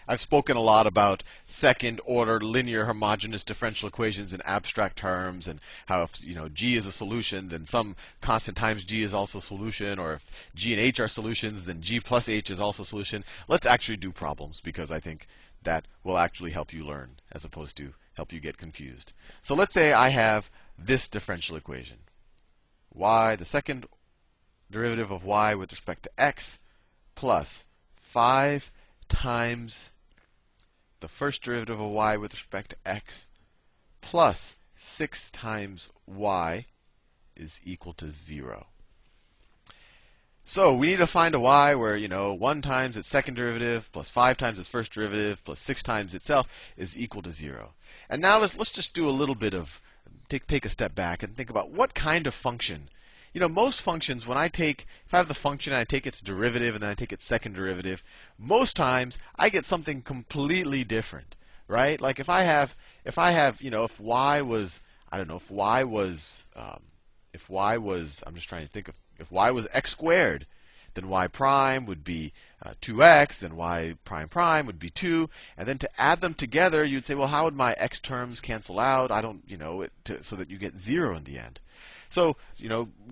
I've spoken a lot about second order linear homogeneous differential equations in abstract terms, and how if G is a solution, then some constant times G is also a solution, or if G and H are solutions, then G plus H is also a solution. Let's actually do problems, because I think that will actually help you learn as opposed to help you get confused. So let's say I have this differential equation. Y, the second derivative of y with respect to x, plus 5 times the first derivative of y with respect to x, plus 6 times y is equal to 0. So we need to find a y where 1 times its second derivative plus 5 times its first derivative plus 6 times itself is equal to 0. And now let's just do a little bit of take a step back and think about what kind of function. Most functions, if I have the function and I take its derivative and then I take its second derivative, most times I get something completely different, right? Like if y was, I don't know, if y was, I'm just trying to think of, if y was x squared, then y prime would be 2x, then y prime prime would be 2, and then to add them together, you'd say, well, how would my x terms cancel out? I don't, so that you get 0 in the end. So,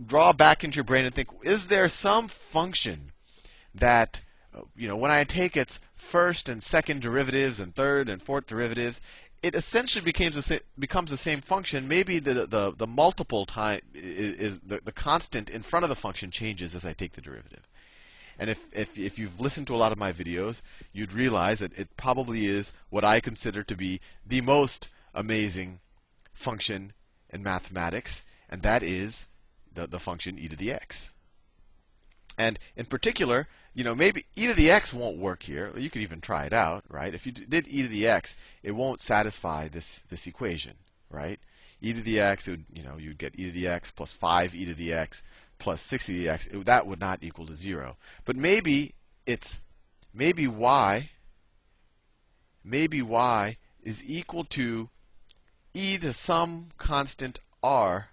draw back into your brain and think, is there some function that, when I take its first and second derivatives and third and fourth derivatives, it essentially becomes the same function. Maybe the multiple time is the constant in front of the function changes as I take the derivative. And if you've listened to a lot of my videos, you'd realize that it probably is what I consider to be the most amazing function in mathematics, and that is the function e to the x. And in particular, maybe e to the x won't work here. You could even try it out, right? If you did e to the x, it won't satisfy this equation, right? E to the x, you'd get e to the x plus 5 e to the x plus 6 e to the x. That would not equal to 0. But maybe y is equal to e to some constant r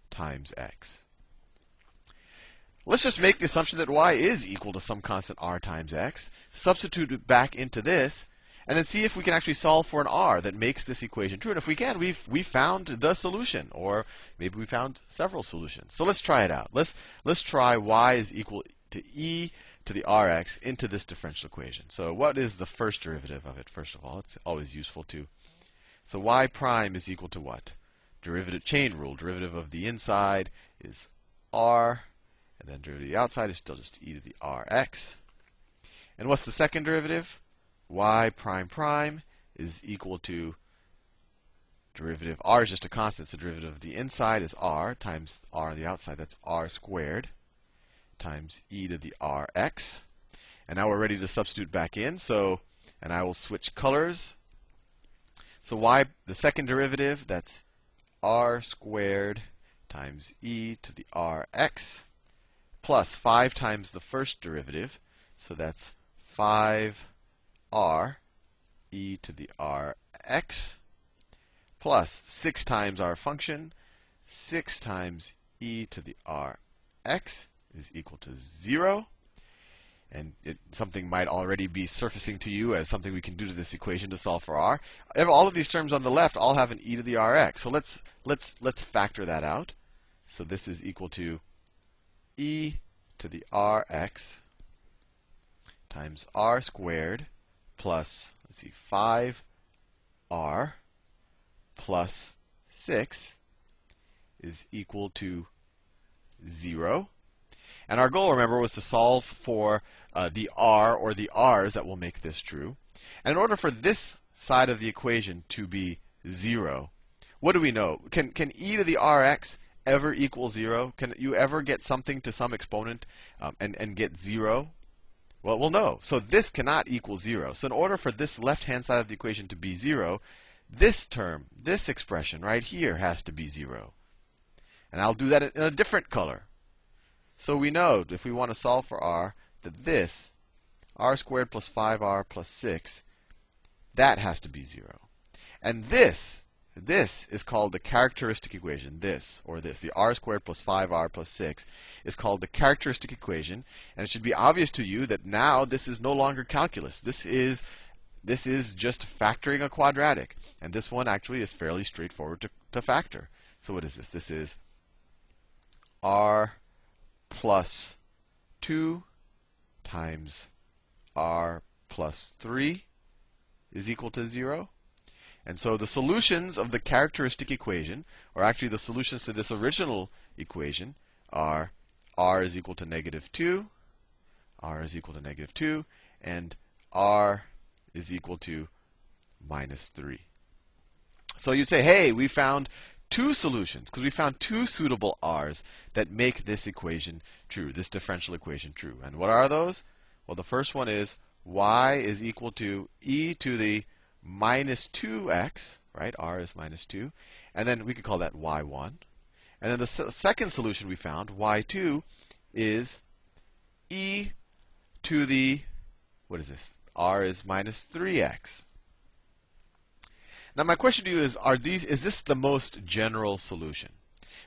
times x. Let's just make the assumption that y is equal to some constant r times x, substitute it back into this, and then see if we can actually solve for an r that makes this equation true. And if we can, we've found the solution, or maybe we found several solutions. So let's try it out. Let's try y is equal to e to the rx into this differential equation. So what is the first derivative of it, first of all? It's always useful to. So y prime is equal to what? Derivative chain rule. Derivative of the inside is r, and then derivative of the outside is still just e to the rx. And what's the second derivative? Y prime prime is equal to derivative. R is just a constant, so derivative of the inside is r times r on the outside. That's r squared times e to the rx. And now we're ready to substitute back in. And I will switch colors. So y, the second derivative, that's r squared times e to the rx plus 5 times the first derivative, so that's 5r e to the rx plus 6 times our function, 6 times e to the rx is equal to 0. And something might already be surfacing to you as something we can do to this equation to solve for r. All of these terms on the left all have an e to the rx. So let's factor that out. So this is equal to e to the rx times r squared plus, 5r plus 6 is equal to 0. And our goal, remember, was to solve for the r or the r's that will make this true. And in order for this side of the equation to be 0, what do we know? Can e to the rx ever equal 0? Can you ever get something to some exponent and get 0? Well, no. So this cannot equal 0. So in order for this left-hand side of the equation to be 0, this term, this expression right here has to be 0. And I'll do that in a different color. So we know if we want to solve for r, that this, r squared plus 5r plus 6, that has to be 0. And this is called the characteristic equation. The r squared plus 5r plus 6 is called the characteristic equation. And it should be obvious to you that now this is no longer calculus. This is this is just factoring a quadratic. And this one actually is fairly straightforward to factor. So what is this? This is r plus 2 times r plus 3 is equal to 0. And so the solutions of the characteristic equation, or actually the solutions to this original equation, are r is equal to -2, r is equal to -2, and r is equal to -3. So you say, hey, we found two solutions, because we found two suitable r's that make this equation true, this differential equation true. And what are those? Well, the first one is y is equal to e to the -2x, right? R is -2. And then we could call that y1. And then the second solution we found, y2, is e to the, what is this? R is -3x. Now my question to you is, is this the most general solution?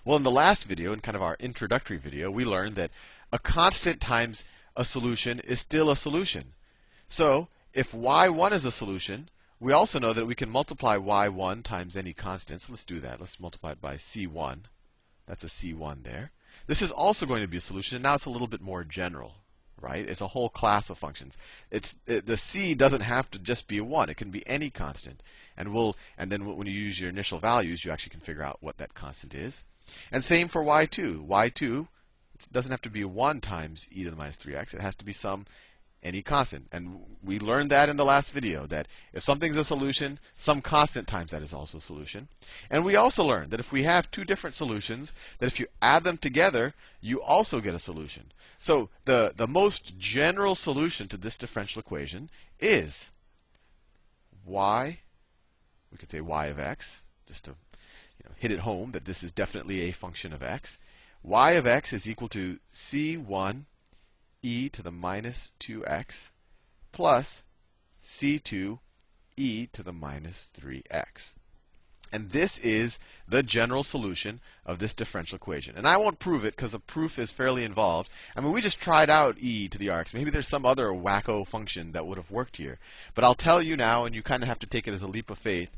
Well, in the last video, in kind of our introductory video, we learned that a constant times a solution is still a solution. So if y1 is a solution, we also know that we can multiply y1 times any constant. So let's do that. Let's multiply it by c1. That's a c1 there. This is also going to be a solution. Now it's a little bit more general, right? It's a whole class of functions. The c doesn't have to just be a 1. It can be any constant. And then when you use your initial values, you actually can figure out what that constant is. And same for y2. y2, it doesn't have to be 1 times e to the -3x. It has to be any constant. And we learned that in the last video, that if something's a solution, some constant times that is also a solution. And we also learned that if we have two different solutions, that if you add them together, you also get a solution. So the most general solution to this differential equation is y, we could say y of x, just to hit it home that this is definitely a function of x. Y of x is equal to c1 e to the -2x plus c2 e to the -3x. And this is the general solution of this differential equation. And I won't prove it because the proof is fairly involved. I mean, we just tried out e to the rx. Maybe there's some other wacko function that would have worked here. But I'll tell you now, and you kind of have to take it as a leap of faith,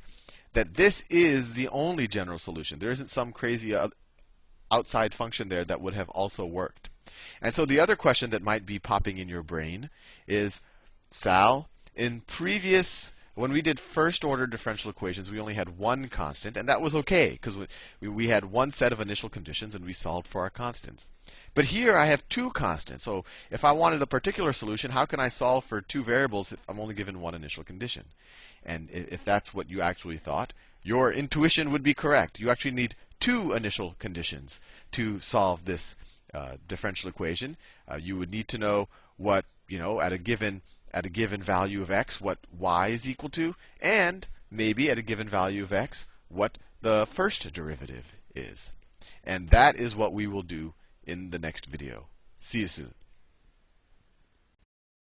that this is the only general solution. There isn't some crazy outside function there that would have also worked. And so the other question that might be popping in your brain is, Sal, when we did first order differential equations, we only had one constant, and that was okay, because we had one set of initial conditions and we solved for our constants. But here I have two constants. So if I wanted a particular solution, how can I solve for two variables if I'm only given one initial condition? And if that's what you actually thought, your intuition would be correct. You actually need two initial conditions to solve this differential equation. You would need to know what, at a given value of x, what y is equal to, and maybe at a given value of x, what the first derivative is. And that is what we will do in the next video. See you soon.